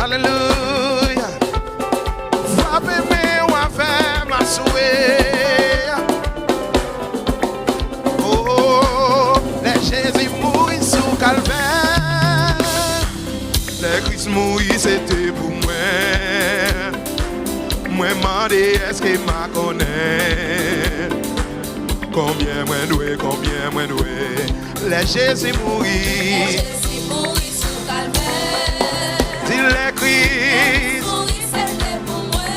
Alléluia. Frappez-moi, on va faire ma souhait. Oh, les Jésus mourit sous calvaire. Les Christ mourit, c'était pour moi. Moi, demandé, est-ce qu'il m'a connaît? Combien moi doué, combien moi doué. Les Jésus mourit. Sous calvaire. Dis les Christ. Mourir, c'était pour moi.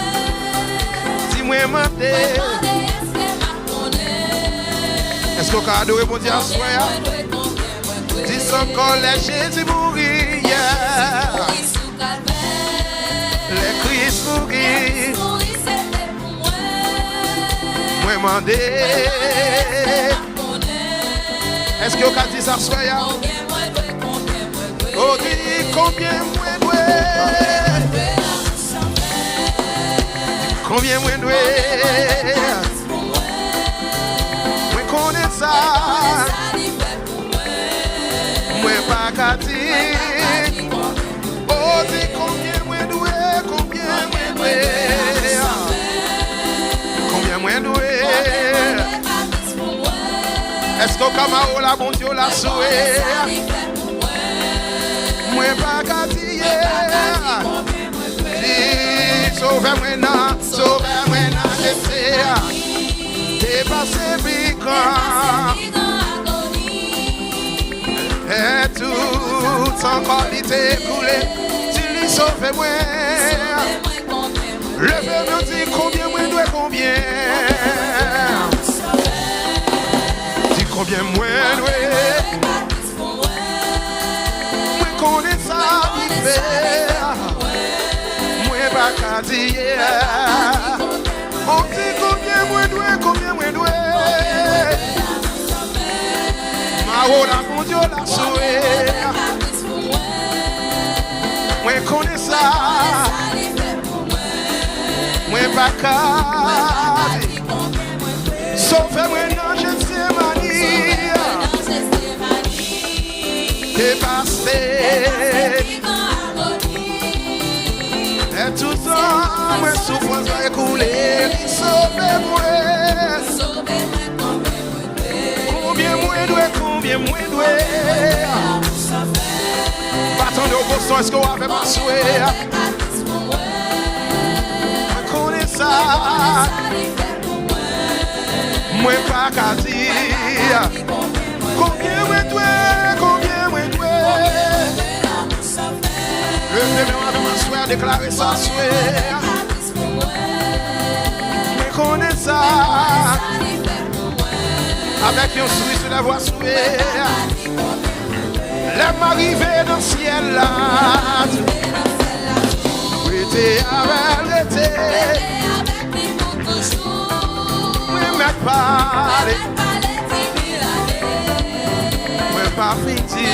Dis-moi, demandé. Est-ce qu'on a adoré pour dire soir? Dis encore les Jésus mourit. Les Christ mourit. Moi demandé. Est-ce qu'on a dit ça soir? Oh, dis combien moi doué. Combien moi doué. Moi connais ça. Moi pas qu'à dire. Oh, dis combien moi doué. Combien moi doué. Combien moi doué. Est-ce qu'on a la bon Dieu la souhait? Moi pas qu'à dire. Sauve-moi non, sauve-moi non, dépassez piquant. Et tout sans qualité coulée, tu lui sauve-moi. Levez-moi, dis combien moi dois combien. Dis combien moi dois. Moi connais ça, il fait. Pas qu'à dire. On dit combien moi doué, combien moi doué. Ma la mon Dieu la souhait. Moi connais ça. Moi pas qu'à dire. Sauvez-moi dans Gethsémanie. Dépassé. Et tout ça, ma souffrance va écouler. Sauvez-moi. Combien moi doué, combien moi doué. Partons de Boston, est-ce qu'on avait ma souhait? Je connais ça. Moi pas qu'à dire. Combien moi doué, combien moi doué. Le premier avec ma soeur déclarer sa souhait. Je connais ça. Avec un sourire sur la voix souhait. L'aime arrivé dans le ciel là. L'été avec l'été. Oui, mais pas. Oui, pas fini.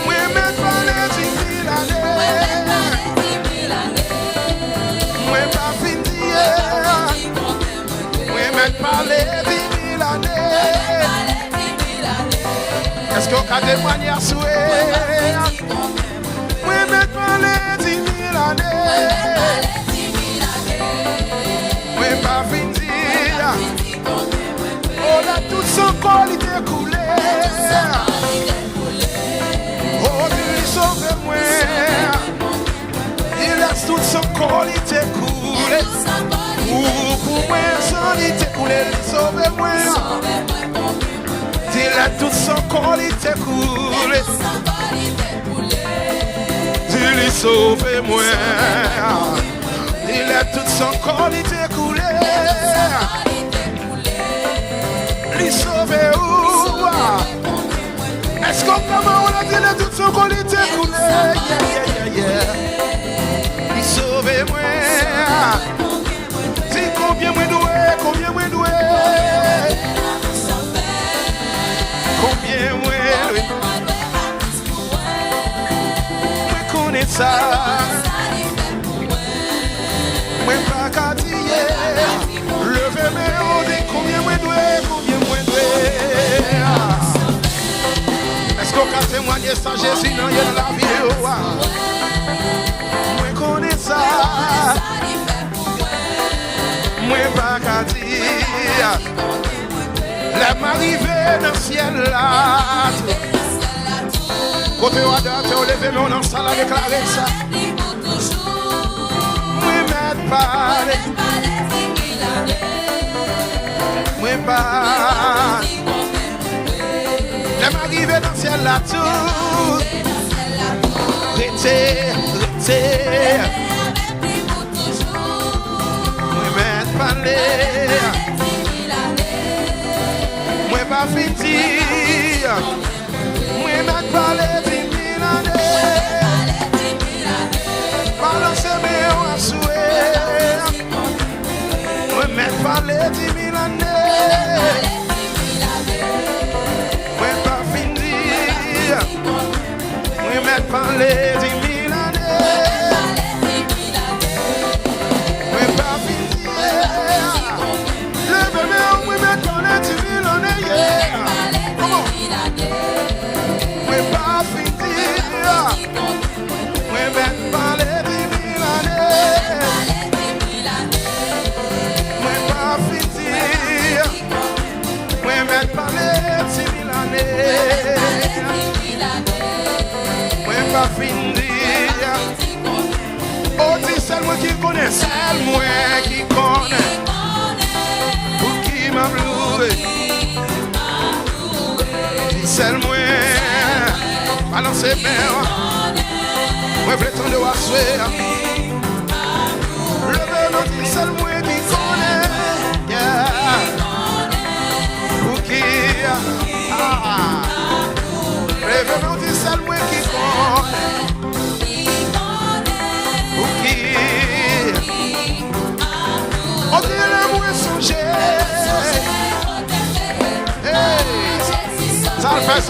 Oui, mais pas les 10 000 années. Oui, pas fini. Oui, mais pas les 10 000 années. Est-ce qu'on a témoigné à souhait? Oui, mais pas les 10 000 années. Oui, pas fini. Oh, là, tout son corps, il est coulé. Oh, lui sauve-moi. Il laisse tout son corps, il est coulé. Pour moi, son il est coulé. Sauve-moi. Il a tout son corps, il est coulé. Il sauve-moi. Il a tout son corps, il est coulé. Il sauve où? Est-ce qu'on comment on a dit là tout son corps, il est coulé? Il sauve-moi. Dis combien moi doué, combien moi doué. Combien moi doué. Moi connais ça. Moi pas qu'à dire. Levez-moi, on dit combien moi doué, combien moi doué. Est-ce qu'on peut témoigner ça, Jésus, dans la vie? Moi, connais ça. Moi, pas qu'à dire. La m'arrivée dans le ciel là. Côté au date, on lève mon nom, ça l'a déclaré ça. Moi, m'aide pas. Moi, pas. La m'arrivée dans le ciel là tout. Rêtez. Moi, m'aide pas. Moi, pas fini. Moi, m'aide pas les 10 000 années. Balancez mes en souhait. Moi, m'aide pas les 10 000 années. Moi, pas fini. Moi, m'aide pas les 10 000 années. Moi, pas fini. Levez-moi, moi, m'aide pas les 10 000 années. Comment? Moi, pas fini. Moi, m'aide pas les 10 000 années. Moi, pas fini. Moi, m'aide pas les 10 000 années. Moi, pas fini. Oh, dis c'est moi qui connais, c'est moi qui connais. Pour qui m'a loué. C'est moi. Balancez mes. Moi, je temps de voir souhait. Levez-moi, dis c'est moi qui connais. Pour qui. Levez-moi, dis c'est moi qui connais. Pour qui. On dirait le moins songé. Ça le fait.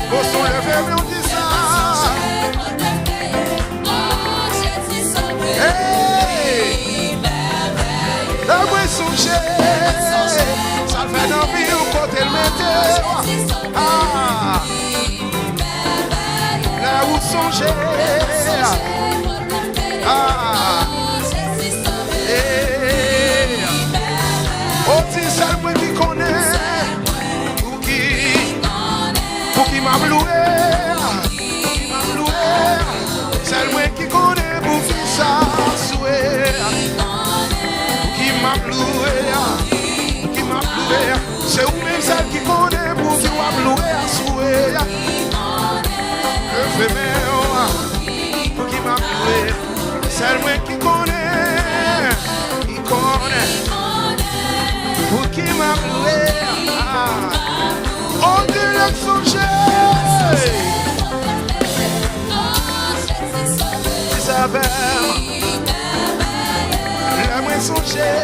Au son levé, mais on dit ça. Hey! La moi songer. Ça le fait dans la vie au côté le météo. Ah! Là où songer. Ah! Hey! Oh, c'est ça moi qui connais. Pour qui m'a loué, c'est moi qui connais pour qui ça souhait. Pour qui m'a loué, c'est vous-même celle qui connaît pour qui m'a loué à souhait. Le féminin, pour qui m'a loué, c'est moi qui connaît, pour qui m'a loué. On dirait que son Isabelle, la moins songée.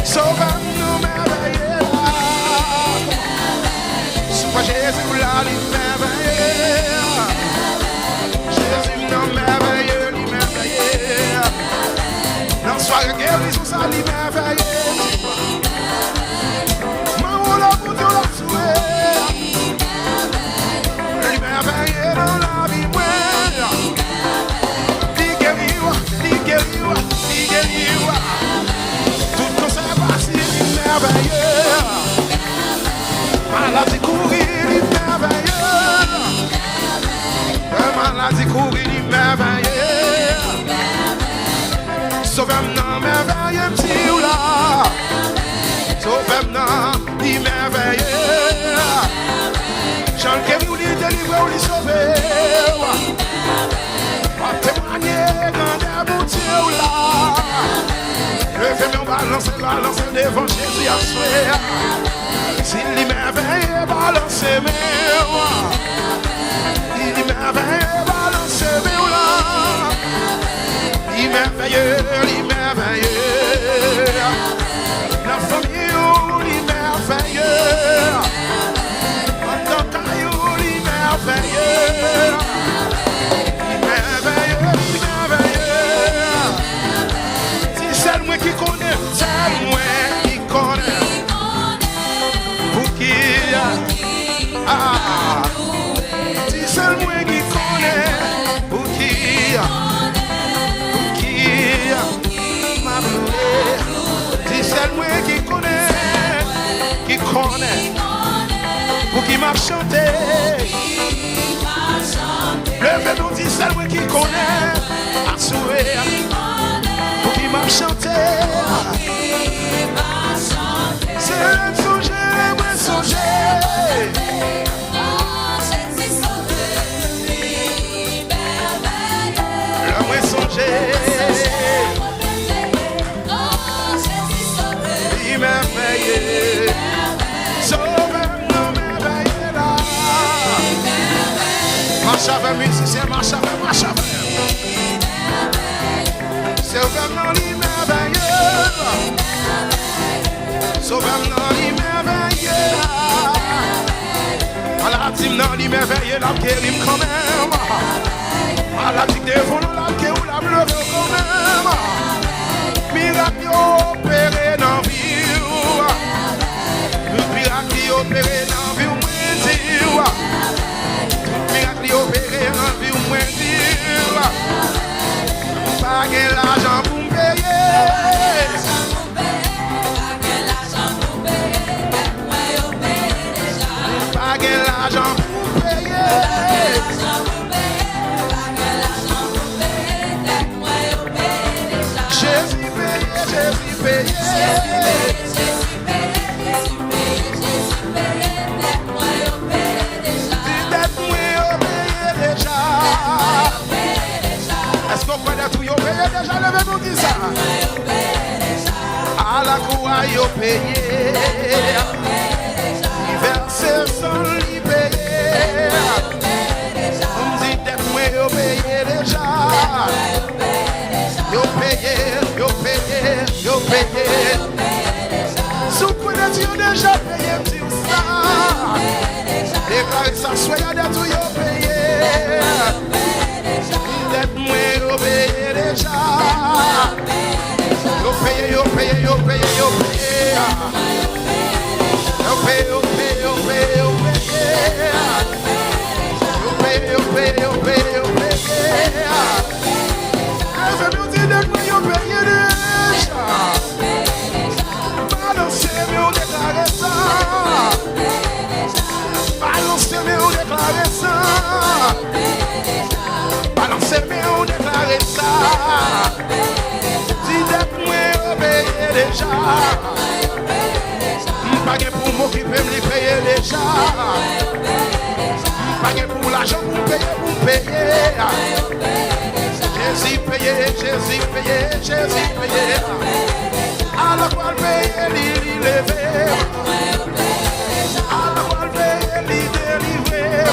Sauve-nous, merveilleux. Sois Jésus, là, merveilleux. Jésus, non, merveilleux, merveilleux. Non, sois guérison, ça, merveilleux. Maman, pour Dieu, la souhait. Merveilleux dans la vie, Ligueriwa. Tout le c'est passé, merveilleux. Maladie courir, merveilleux. Maladie courir, merveilleux. Sauvez-moi, merveilleux, petit ou là. Sauvez-moi, merveilleux. Jean qui vous dit délivrer ou lui sauver. Pas témoigner quand des boutiers ou là. Levez-moi, balancer devant Jésus à souhait. S'il est merveilleux, balancez-moi. Il est merveilleux, balancez-moi là. Il est merveilleux, la famille, il est merveilleux. Merveilleux. Si c'est moi chanter. Levez-nous, dit celle qui connaît. À souhait. Pour qui m'a chanté. C'est le songer, moi songer. Le moi songer. Il merveilleux. Sauve-nous, merveilleux là. Marche avec musicien, marche avec, marche avec. Sauve-nous, il merveilleux. Sauve-nous, il merveilleux. À la team, non, il merveilleux, la guérim quand même. À la team, des volants, la guérim, la bleue quand même. Miracle opéré dans la vie. Miracle opéré dans la vie, moins dire. Miracle opéré dans la vie, moins dire. Pas de l'argent pour me payer. Pas de l'argent pour payer. Jésus payé, Jésus payé. Est-ce qu'on connaît tout, yo payé déjà, levez-nous dit ça. À la croix, yo payé. Versé sans lui payer. On me dit d'être moi, yo payé déjà. Yo payé, yo payé, yo payé. Sous connaît Dieu déjà payé, dit ça. Déclarez ça, soyez d'être tout, yo payé. Moi yo payé déjà. Yo payé, yo payé, yo payé, yo payé. Yo payé, yo payé, yo payé, yo payé. Yo payé, yo payé, yo payé, yo payé. Levez-nous, dis moi yo payé déjà. Balancez, mais on déclare ça. Balancez, mais on déclare ça. Balancez, mais on déclare ça. Dis d'être moi obéir déjà. Pas pour m'occuper, me payer déjà. Pas pour l'argent pour payer. Jésus payé, Jésus payé, Jésus payé. À la croix payer, l'y lever. À la croix payer, l'y délivrer.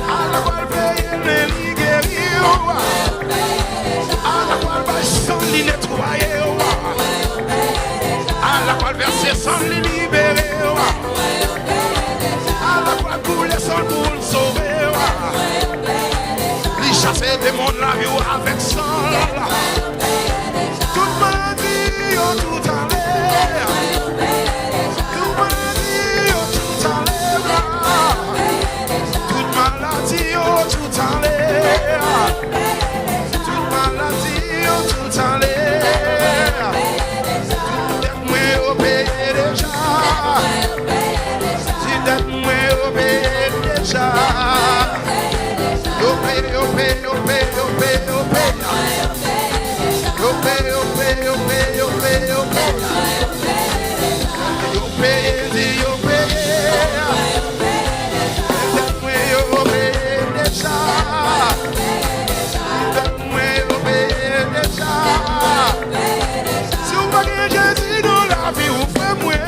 À la croix payer, l'y guérir. À la croix verser sans l'y nettoyer. À la croix verser sans l'y libérer. À la croix couler sans pour le sauver. L'y chasser des mondes la vie avec sang. Toute maladie, tout en l'air. Toute maladie, tout en l'air. Toute maladie, tout en l'air. Toute maladie, tout en l'air. D'être moi obéir déjà. Si d'être moi obéir déjà. Yo pay, yo pay, yo pay, yo pay, yo pay. Yo pay, yo pay, yo pay, yo pay, yo pay. Yo pay, yo pay. D'être moi obéir déjà. D'être moi obéir déjà. Si vous voyez Jésus dans la vie, vous faites moi.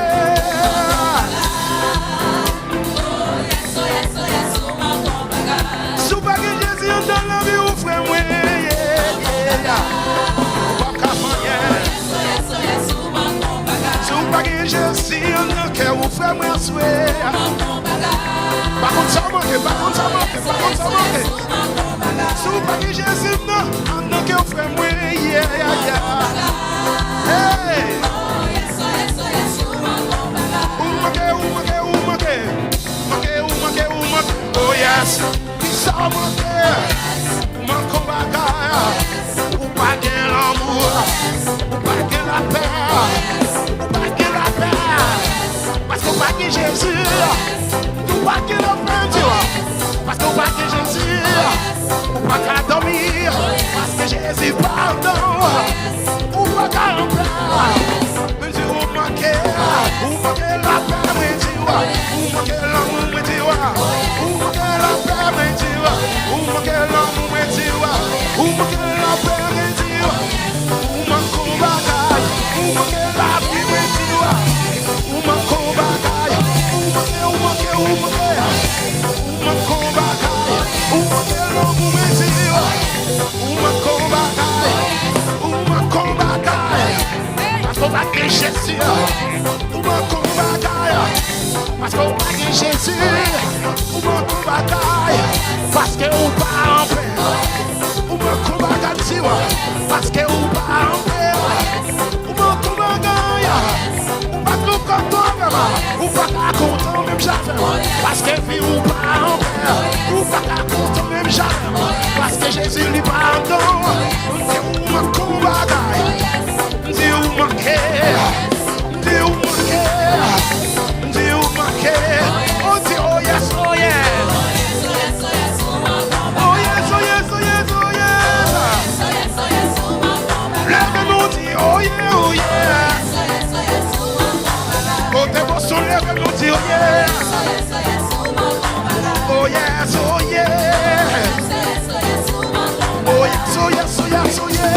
Si vous voyez Jésus dans la vie, vous faites moi. Si vous voyez Jésus dans le cœur, vous faites moi souhait. Par contre, ça manque, par contre, ça manque, par contre, ça manque. Si vous voyez Jésus dans le cœur, vous faites moi. Hey! Oh yes, ça manque. Manque bagaille. Ou pas de l'amour. Ou pas de la paix. Ou pas de la paix. Parce qu'on pas de Jésus. manque la vie, mais dis-moi. Ou manque au bagaille. Ou manque, ou manque l'homme, mais dis-moi. Ou manque au bagaille. Ou manque au bagaille. Parce qu'on va que Jésus. Ou manque au bagaille. Parce qu'on va que Jésus. Ou manque au bagaille. Parce qu'on va en paix. Ou manque au bagaille. Parce qu'on va en paix. Ou manque au bagaille. Ou pas content même. Ou pas content même jamais. Parce que vie ou pas en paix. Ou pas content même jamais. Parce que Jésus lui pardonne. Ou manque au bagaille. Dieu manque. Dieu manque. Dieu manque. Oh Dieu, oh yes, oh yes. Oh yes, oh yes, oh yes, oh yes. Lève-nous, dit oh yeah, oh yeah. Oh t'es beau son, lève-nous, dit oh yeah. Oh yes, oh yeah. Oh yes, oh yes, oh yes, oh yeah.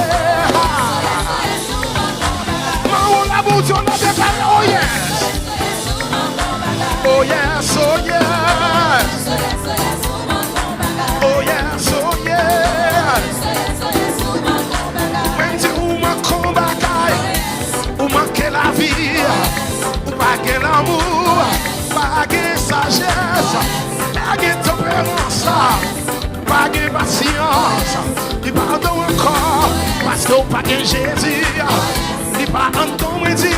Maman la bouche, on a déclaré oh yes. Oh yes, oh yes. Oh yes, oh yes. Même si vous manquez bagaille, vous manquez la vie, vous manquez l'amour, pas de sagesse, pas de tempérance, pas de patience, il pardonne encore, parce que vous pas de Jésus, il pardonne comme il dit,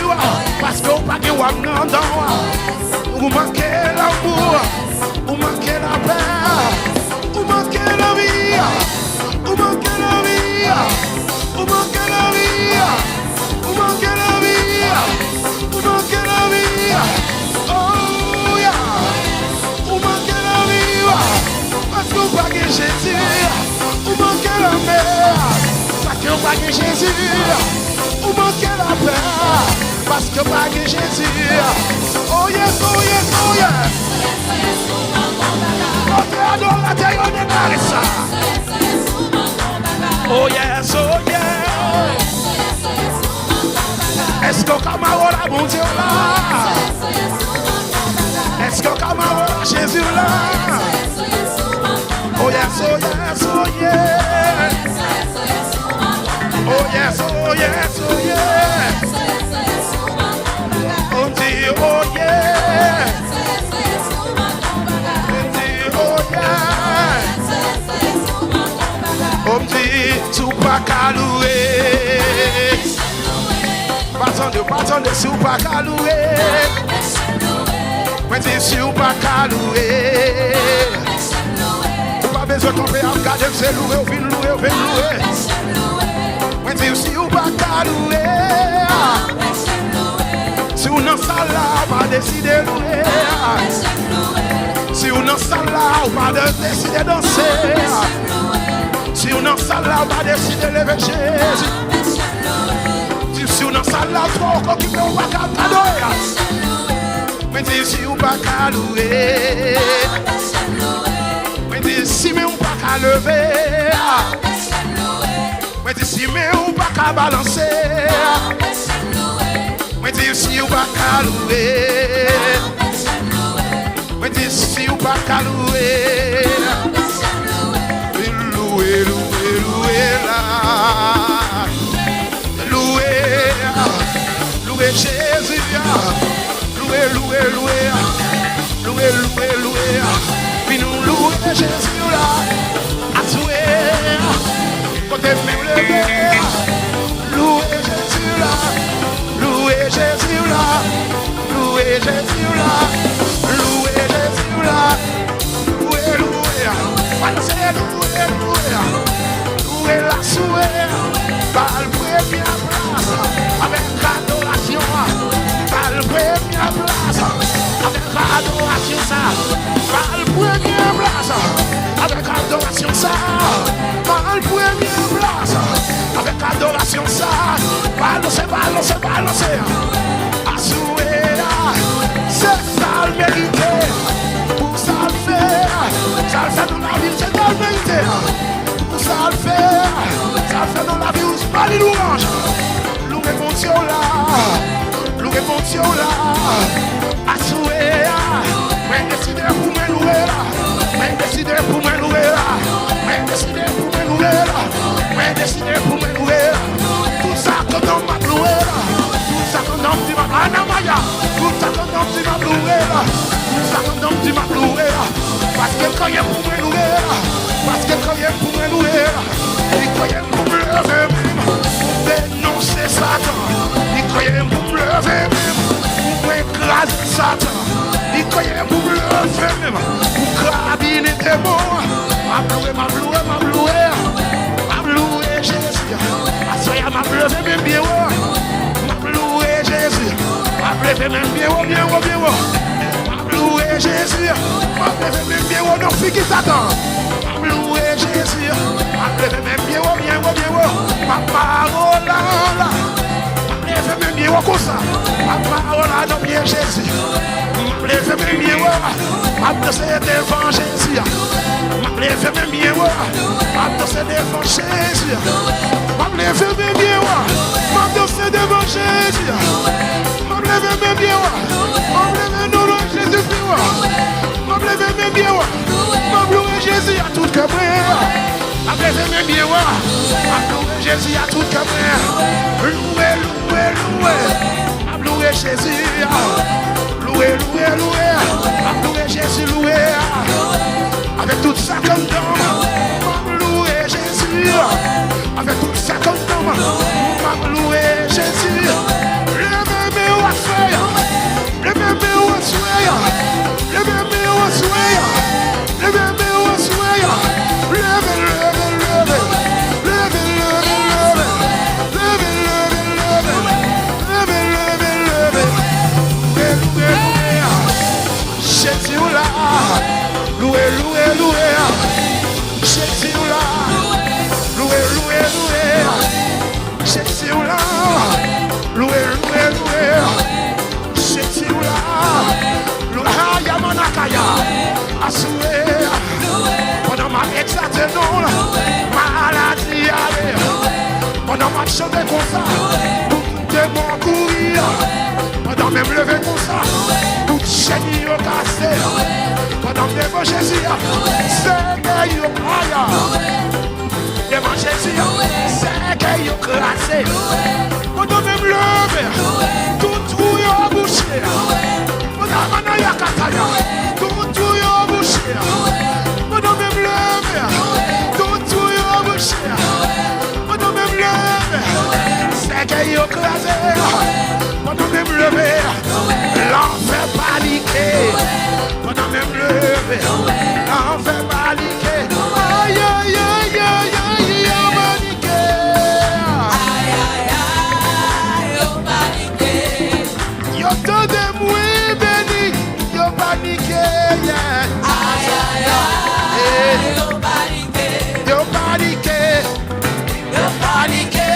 parce que vous pas de Wamnandon, vous manquez l'amour, vous manquez la paix, vous manquez la vie, vous manquez la vie, vous manquez la vie, vous manquez la vie, vous manquez la vie, oh yeah, vous manquez la vie, parce que vous pas de Jésus, vous manquez la mer, parce que vous pas de Jésus, vous manquez la paix, parce que vous pas de Jésus, oh yes, oh yes, oh yes. Oh yes, oh yes. Est-ce que Kamaro la bon Dieu là? Est-ce que Kamaro la Jésus là? Oh yes, oh yes, oh yes. Oh yes, oh yes, oh yes. On dit oh yes. On dit tout pas qu'à louer. Pas sous pas qu'à louer. Mais dis sous pas qu'à louer. Pas besoin qu'on fait regarder c'est louer, on vient louer, on vient louer. Mais dis sous pas qu'à louer. Si on en salle là, on va décider de louer. Si on en salle là, on va décider de danser. Si on en salle là, on va décider de lever Jésus. Si on en salle là, trop occupé, on va t'adorer. Mais dis si on va qu'à louer. Mais dis si mais on va qu'à lever. Mais dis si mais on va qu'à balancer. Mais dis si on va qu'à louer. Mais dis si on va qu'à louer. Louer, louer, louer là. Louer, louer Jésus. Louer, louer, louer. Louer, louer, louer. Puis nous louer Jésus là. À souhait. Quand t'es même levé. Louer Jésus là. Louer Jésus là. Louer Jésus là. Louer Jésus là. Louer, louer. Louer, louer, louer. Louer la souhait. Par le premier place. Avec adoration. Par le premier place. Avec adoration ça. Par le premier place. Avec adoration ça. Par le premier place. Avec adoration ça. Balancer, balancer, balancer. Assouer. C'est ça le mérité. Pour ça le faire. Ça le fait dans la vie, c'est dans le mérité. Pour ça le faire. Ça le fait dans la vie, où se parle louange. Louer mon Dieu là. louer mon Dieu là, assouer, mais décider pour me louer là, mais décider pour me louer là, mais décider pour me louer là, mais décider pour me louer là, tout ça que l'on m'a loué là, tout ça que l'on dit m'a anamaya, tout ça que l'on dit m'a loué là, tout ça que l'on dit m'a loué là, parce que quand il y a pour me louer là, parce que quand il y a pour me louer là, il croyait pour me lever même, pour dénoncer Satan, il croyait pour me lever même, pour écraser Satan, il croyait pour me lever même, pour carabiner des démons, m'a loué Jésus, à soya m'a levé même bien haut, m'a loué Jésus, m'a levé même bien haut, bien haut, bien haut, m'a loué Jésus, m'a levé même bien haut, non figue Satan. Louer Jésus, m'a levé même bien haut, bien haut, bien haut, ma parole là, m'a levé même bien haut comme ça, ma parole là, non bien Jésus, m'a levé même bien haut, m'a dansé devant Jésus, m'a levé même bien haut, m'a dansé devant Jésus, m'a levé même bien haut, m'a dansé devant Jésus, m'a levé même bien haut, m'a levé non non Jésus plus haut, m'a levé même bien haut. Louer Jésus à toute caméra. Après même bien voir. Louer Jésus à toute caméra. Louer, louer, louer. Louer Jésus. Louer, louer, louer. Louer Jésus, louer. Avec toute sa condom. Louer Jésus. Avec toute sa condom. Louer Jésus. Le même est au soir. Le même est au soir. Le même est au soir. Le bébé au soya, le Jésus là, loué, loué, loué, Jésus là, loué, loué, loué, Jésus là, loué, loué, loué, Jésus là, loué, Yamanakaya, assoué. Pendant ma exalté non, maladie allait. Pendant ma chanté comme ça, tout démon courir. Pendant même levé comme ça, toute chaîne y a cassé. Pendant devant Jésus, c'est qu'il y a caillé. Devant Jésus, c'est qu'il y a cassé. Pendant même levé, tout trou y a bouché. Pendant maintenant y a kataya, tout trou y a bouché. Pendant même levé, tout trou y a bouché. Pendant même levé, c'est qu'il y a cassé. Pendant même levé, l'enfer paniqué. Pendant même levé, l'enfer paniqué. Aïe, aïe, aïe, aïe, aïe, paniqué. Aïe, aïe, aïe, yo paniqué. Yo t'en démoué, béni, yo paniqué, yeah. Aïe, aïe, aïe, yo paniqué. Yo paniqué, Yo paniqué.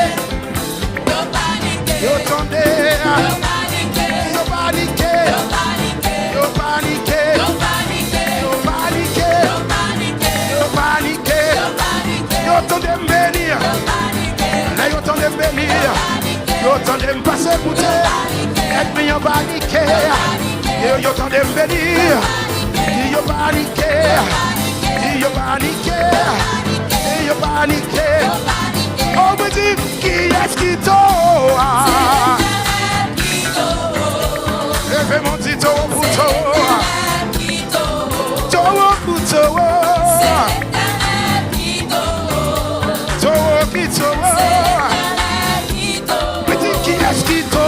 Yo paniqué. yo t'en dé, Yo paniqué. yo paniqué, Yo paniqué. yo paniqué, Yo paniqué. yo paniqué, Yo paniqué. yo paniqué, Yo paniqué. yo t'en dé bénir, Yo paniqué. là yo t'en dé bénir, yo t'en dé passer goûter, et puis yo paniqué, yo t'en dé bénir, yo paniqué, yo paniqué, yo paniqué, oh me dit qui est-ce qui t'a? Levez mon dit t'a pour t'a, t'a pour t'a, t'a qui t'a. Me dit qui est-ce qui t'a?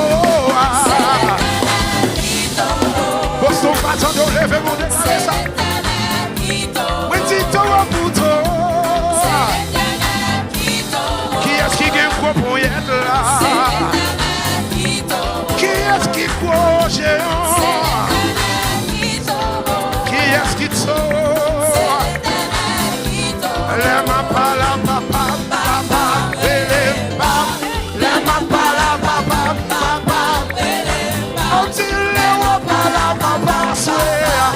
Boston patron de lever mon dit ça. Me dit t'a pour t'a. Qui est-ce qui gagne quoi pour y être là? Qui est-ce qui croit géant? Qui est-ce qui te les ma pas la papa papa les ma pas la papa papa on dit les wa pas la papa soya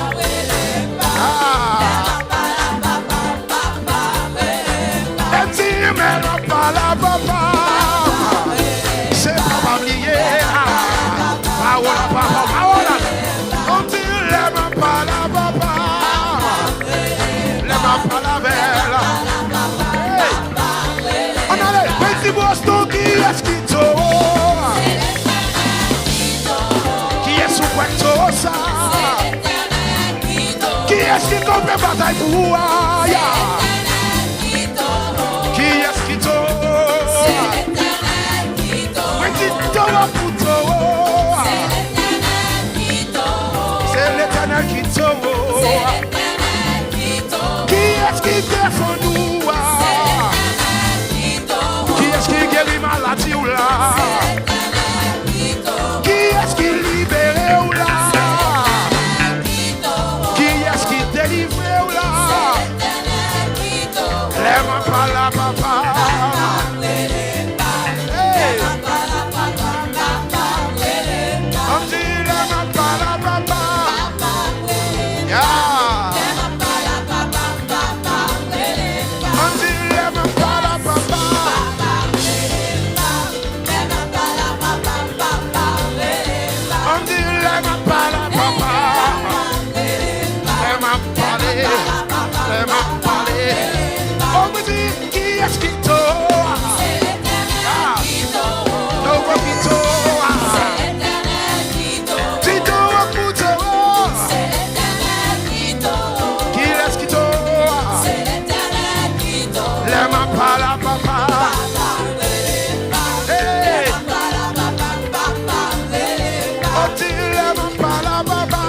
on dit mais la pas la papa c'est pas oublier camper bataille pour vous. Qui est-ce qui t'aura? Oui, qui t'aura pour toi? C'est l'Éternel qui t'aura. Qui est-ce qui défend nous? Qui est-ce qui guérit maladie ou là? Qui est-ce qui libère ou là? Qui est-ce qui délivre ou là? Lève pas la papa. Hey. On dit lève pas la papa. Yeah. On dit lève pas la papa. On dit lève pas la papa. Lève pas les. Lève pas les. On me dit qui est-ce qui t'aura? T'aura qui t'aura? Qui t'aura pour t'aura? Qui est-ce qui t'aura? Lève pas la papa. Hey. On dit lève pas la papa.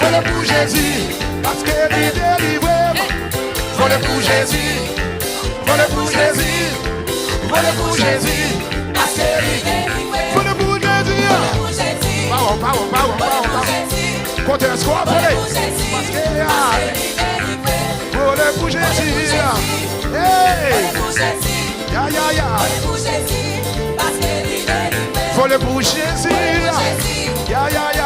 Voler pour Jésus, parce qu'il délivre. Voler pour Jésus, voler pour Jésus, voler pour Jésus, parce qu'il délivre. Voler pour Jésus, quand est-ce qu'on va voler? Parce qu'il a voler pour Jésus. Hey, ya ya ya. Voler pour Jésus, ya ya ya.